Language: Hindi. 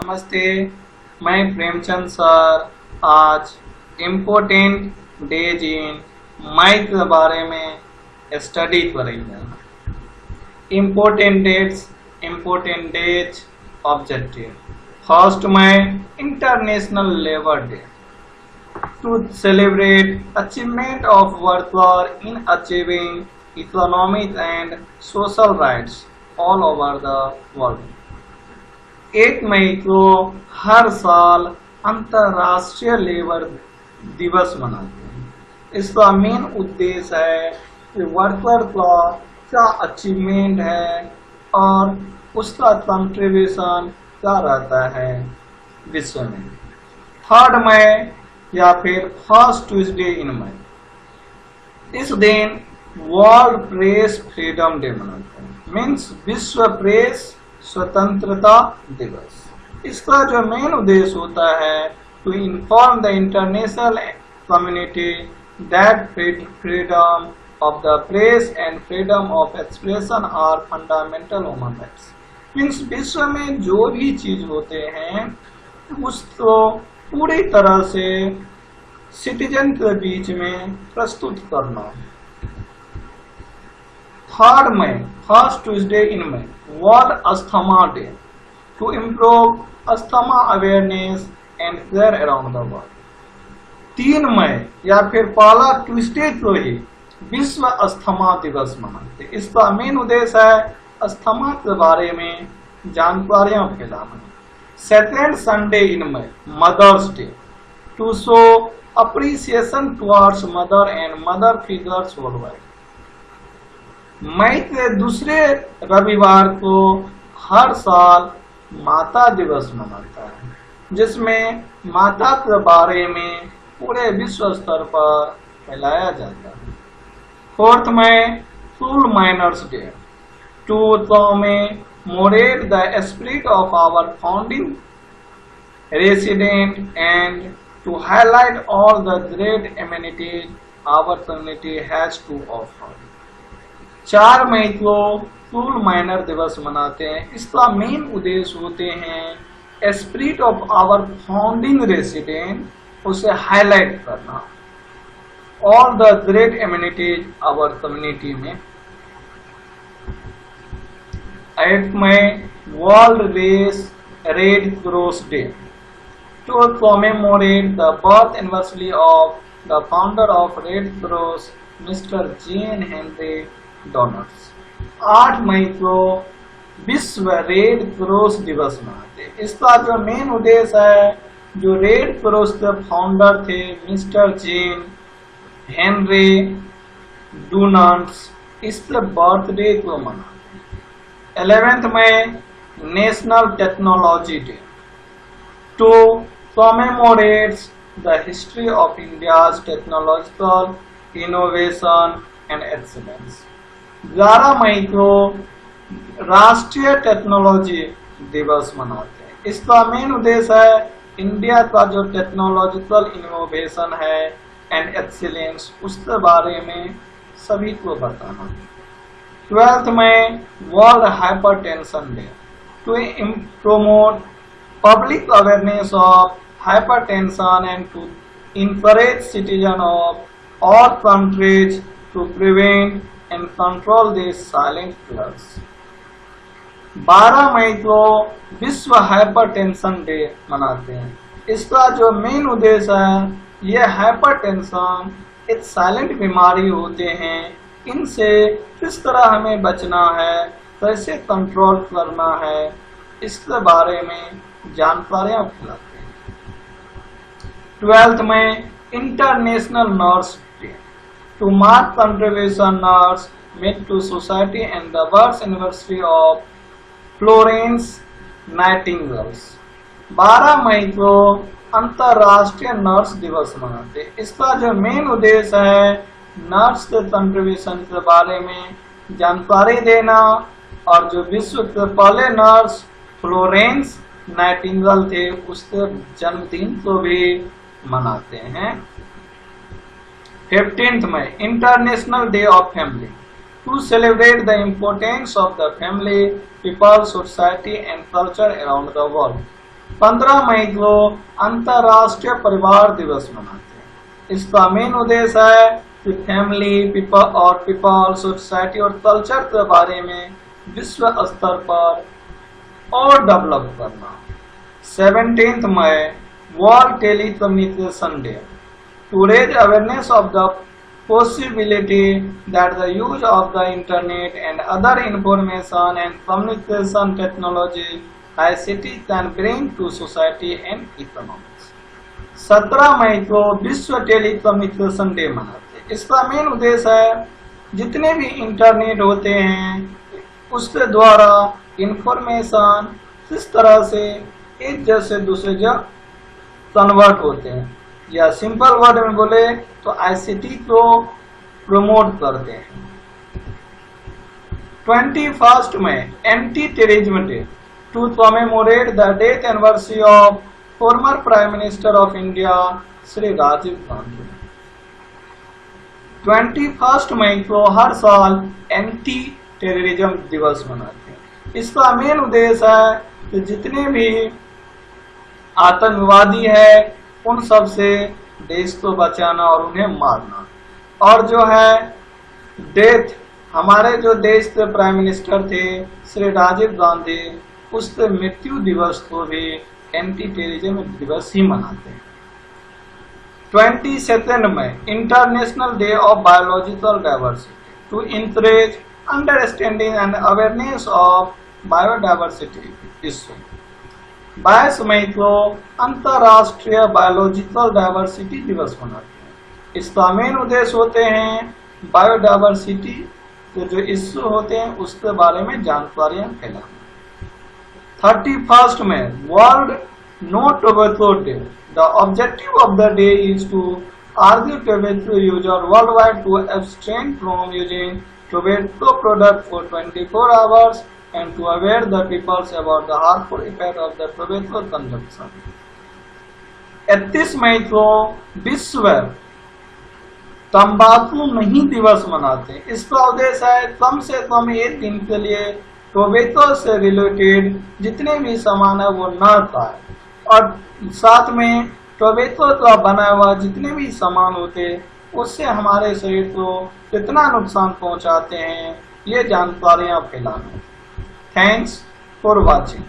नमस्ते, मैं प्रेमचंद सर आज इम्पोर्टेंट डेज इन मैथ के बारे में स्टडी करेंगे। Important days objective. फर्स्ट में international labour day to celebrate achievement of workers in achieving economic and social rights all over the world। 1 मई को हर साल अंतर्राष्ट्रीय लेबर दिवस मनाते हैं। इसका मेन उद्देश्य है कि वर्कर का क्या अचीवमेंट है और उसका कंट्रीब्यूशन क्या रहता है विश्व में। 3 मई या फिर फर्स्ट ट्यूसडे इन मई, इस दिन वर्ल्ड प्रेस फ्रीडम डे मनाते हैं, मीन्स विश्व प्रेस स्वतंत्रता दिवस। इसका जो मेन उद्देश्य होता है to inform the international community that freedom of the press and freedom of expression are fundamental human rights. Means विश्व में जो भी चीज होते हैं उसको पूरी तरह से सिटीजन के बीच में प्रस्तुत करना। 3 मई first Tuesday in May world asthma day to improve asthma awareness and care around the world. 3 मई या फिर पहला ट्यूसडे को ही विश्व अस्थमा दिवस मनाते। इसका मेन उद्देश्य है अस्थमा के बारे में जानकारियां फैलाना। 2nd Sunday in May mother's day to show appreciation towards mother and mother figures worldwide. मई के दूसरे रविवार को हर साल माता दिवस मनाता है, जिसमें माता के बारे में पूरे विश्व स्तर पर फैलाया जाता है। 4th मई coal miners day to commemorate the spirit of our founding resident and to highlight all the great amenities our community has to offer। 4 मई को कोल माइनर दिवस मनाते हैं। इसका मेन उद्देश्य होते हैं spirit of our founding resident, उसे हाईलाइट करना, all the great amenities our community में। 8 May world red cross day to commemorate the birth anniversary of the founder of Red Cross, mister Jean Henry Dunant's. 8 मई को विश्व रेड क्रॉस दिवस मनाते। इसका जो मेन उद्देश्य है, जो रेड क्रॉस के फाउंडर थे मिस्टर जेन हेनरी डोनर्स, इसके बर्थडे को मनाते। 11th मई national technology day to commemorate the history of India's technological innovation and excellence। 11 मई को राष्ट्रीय टेक्नोलॉजी दिवस मनाते हैं। इसका मेन उद्देश्य है इंडिया का जो टेक्नोलॉजिकल इनोवेशन है एंड एक्सीलेंस, उसके बारे में सभी को बताना। 12th मई world hypertension day to promote public awareness of hypertension and to encourage citizens of all countries to prevent and control these silent killers। 12 मई को विश्व हाइपरटेंशन डे मनाते हैं। इसका जो मेन उद्देश्य है, यह हाइपरटेंशन एक साइलेंट बीमारी होते हैं, इनसे किस तरह हमें बचना है, कैसे कंट्रोल करना है, इसके बारे में जानकारियां फैलाते हैं। 12th में international nurse day to mark contribution nurse made to society and the birth anniversary of Florence Nightingale's. 12 मई को अंतर्राष्ट्रीय नर्स दिवस मनाते। इसका जो मेन उद्देश्य है नर्स के कंट्रीब्यूशन के बारे में जानकारी देना, और जो विश्व के पहले नर्स फ्लोरेंस नाइटिंगेल थे उसके जन्मदिन को भी मनाते हैं। 15th मई international day of family to celebrate the importance of the family, people, society and culture around the world। 15 मई को अंतर्राष्ट्रीय परिवार दिवस मनाते हैं। इसका मेन उद्देश्य है कि फैमिली पीपल सोसाइटी और कल्चर के बारे में विश्व स्तर पर और डेवलप करना। 17 May world telecommunication day to raise awareness of the possibility that the use of the internet and other information and communication technology ICT can bring to society and economics। 17 मई को विश्व टेलीकम्युनिकेशन डे मनाते हैं। इसका मेन उद्देश्य है जितने भी इंटरनेट होते हैं उसके द्वारा इंफॉर्मेशन किस तरह से एक जगह से दूसरे जगह कन्वर्ट होते हैं, या सिंपल वर्ड में बोले तो आईसीटी को प्रमोट करते हैं। 21 May anti terrorism day to commemorate the death anniversary of former prime minister of India Shri Rajiv Gandhi. 21 मई को हर साल एंटी टेररिज्म दिवस मनाते हैं। इसका मेन उद्देश्य है कि जितने भी आतंकवादी है उन सब से देश को बचाना और उन्हें मारना। और जो है डेथ, हमारे जो देश के प्राइम मिनिस्टर थे श्री राजीव गांधी, उसके मृत्यु दिवस को भी एंटी टेररिज्म दिवस ही मनाते हैं। 22 May international day of biological diversity to encourage understanding and awareness of biodiversity issue. 22 मई को अंतर्राष्ट्रीय बायोलॉजिकल डाइवर्सिटी दिवस मनाते हैं। इसका मेन उद्देश्य होते हैं बायोडाइवर्सिटी के जो इश्यू होते हैं उसके बारे में जानकारियां फैलाना। 31 में world no tobacco day. The objective of the day is to argue tobacco user world wide to abstain from using tobacco product for 24 hours and to aware the peoples about the harmful effect of the tobacco consumption। 31 मई को विश्व तंबाकू नहीं दिवस मनाते हैं। इसका उद्देश्य है कम से कम एक दिन के लिए टोबैको से रिलेटेड जितने भी सामान है वो न खाए, और साथ में टोबैको का बना हुआ जितने भी सामान होते उससे हमारे शरीर को कितना नुकसान पहुंचाते हैं ये जानकारियां फैलाना। Thanks for watching।